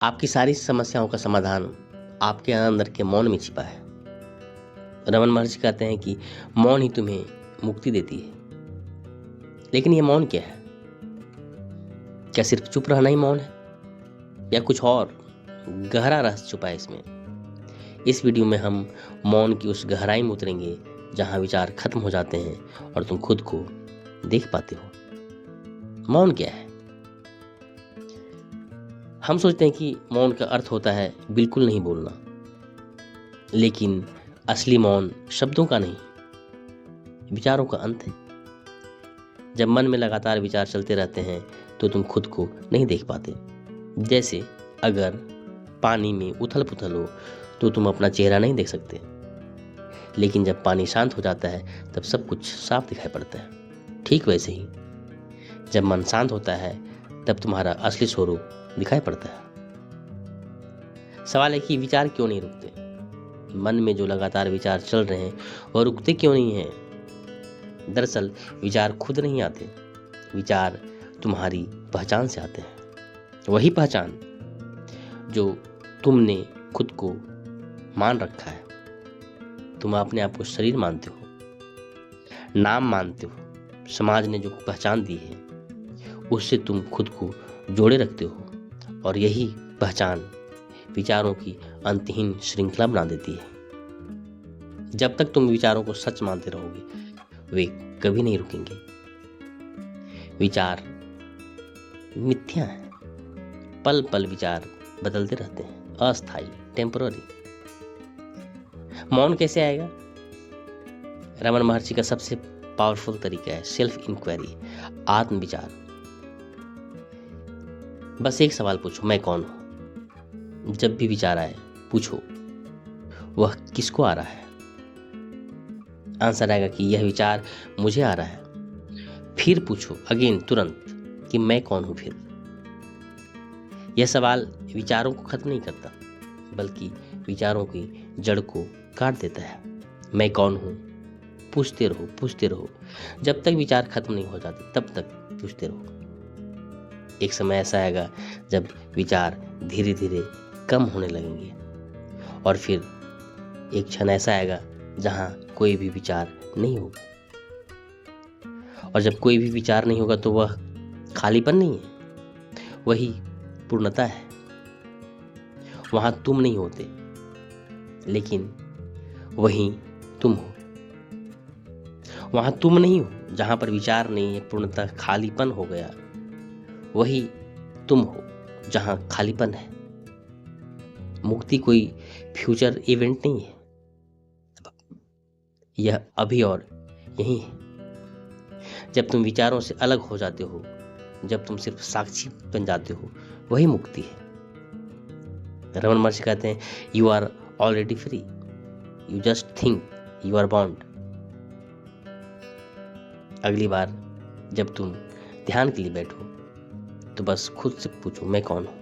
आपकी सारी समस्याओं का समाधान आपके अंदर के मौन में छिपा है। रमन महर्षि कहते हैं कि मौन ही तुम्हें मुक्ति देती है। लेकिन ये मौन क्या है? क्या सिर्फ चुप रहना ही मौन है, या कुछ और गहरा रहस्य छुपा है इसमें? इस वीडियो में हम मौन की उस गहराई में उतरेंगे जहां विचार खत्म हो जाते हैं और तुम खुद को देख पाते हो। मौन क्या है? हम सोचते हैं कि मौन का अर्थ होता है बिल्कुल नहीं बोलना, लेकिन असली मौन शब्दों का नहीं, विचारों का अंत है। जब मन में लगातार विचार चलते रहते हैं तो तुम खुद को नहीं देख पाते। जैसे अगर पानी में उथल पुथल हो तो तुम अपना चेहरा नहीं देख सकते, लेकिन जब पानी शांत हो जाता है तब सब कुछ साफ दिखाई पड़ता है। ठीक वैसे ही जब मन शांत होता है तब तुम्हारा असली स्वरूप दिखाई पड़ता है। सवाल है कि विचार क्यों नहीं रुकते? मन में जो लगातार विचार चल रहे हैं वो रुकते क्यों नहीं हैं? दरअसल विचार खुद नहीं आते, विचार तुम्हारी पहचान से आते हैं। वही पहचान जो तुमने खुद को मान रखा है। तुम अपने आप को शरीर मानते हो, नाम मानते हो, समाज ने जो पहचान दी है उससे तुम खुद को जोड़े रखते हो, और यही पहचान विचारों की अंतहीन श्रृंखला बना देती है। जब तक तुम विचारों को सच मानते रहोगे वे कभी नहीं रुकेंगे। विचार मिथ्या है, पल पल विचार बदलते रहते हैं, अस्थायी, टेम्पररी। मौन कैसे आएगा? रमन महर्षि का सबसे पावरफुल तरीका है सेल्फ इंक्वायरी, आत्मविचार। बस एक सवाल पूछो, मैं कौन हूं? जब भी विचार आए पूछो, वह किसको आ रहा है? आंसर आएगा कि यह विचार मुझे आ रहा है। फिर पूछो अगेन, तुरंत, कि मैं कौन हूं फिर? यह सवाल विचारों को खत्म नहीं करता, बल्कि विचारों की जड़ को काट देता है। मैं कौन हूं? पूछते रहो, पूछते रहो, जब तक विचार खत्म नहीं हो जाते तब तक पूछते रहो। एक समय ऐसा आएगा जब विचार धीरे धीरे कम होने लगेंगे, और फिर एक क्षण ऐसा आएगा जहां कोई भी विचार नहीं होगा। और जब कोई भी विचार नहीं होगा तो वह खालीपन नहीं है, वही पूर्णता है। वहां तुम नहीं होते, लेकिन वही तुम हो। वहां तुम नहीं हो जहां पर विचार नहीं है, पूर्णता, खालीपन हो गया। वही तुम हो जहां खालीपन है। मुक्ति कोई फ्यूचर इवेंट नहीं है, यह अभी और यही है। जब तुम विचारों से अलग हो जाते हो, जब तुम सिर्फ साक्षी बन जाते हो, वही मुक्ति है। रमन महर्षि कहते हैं, you are already free, you just think you are bound. अगली बार जब तुम ध्यान के लिए बैठो तो बस खुद से पूछो, मैं कौन हूं?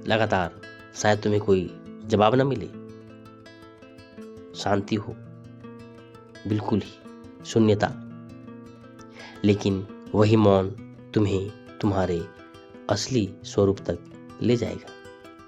लगातार शायद तुम्हें कोई जवाब न मिले, शांति हो, बिल्कुल ही शून्यता, लेकिन वही मौन तुम्हें तुम्हारे असली स्वरूप तक ले जाएगा।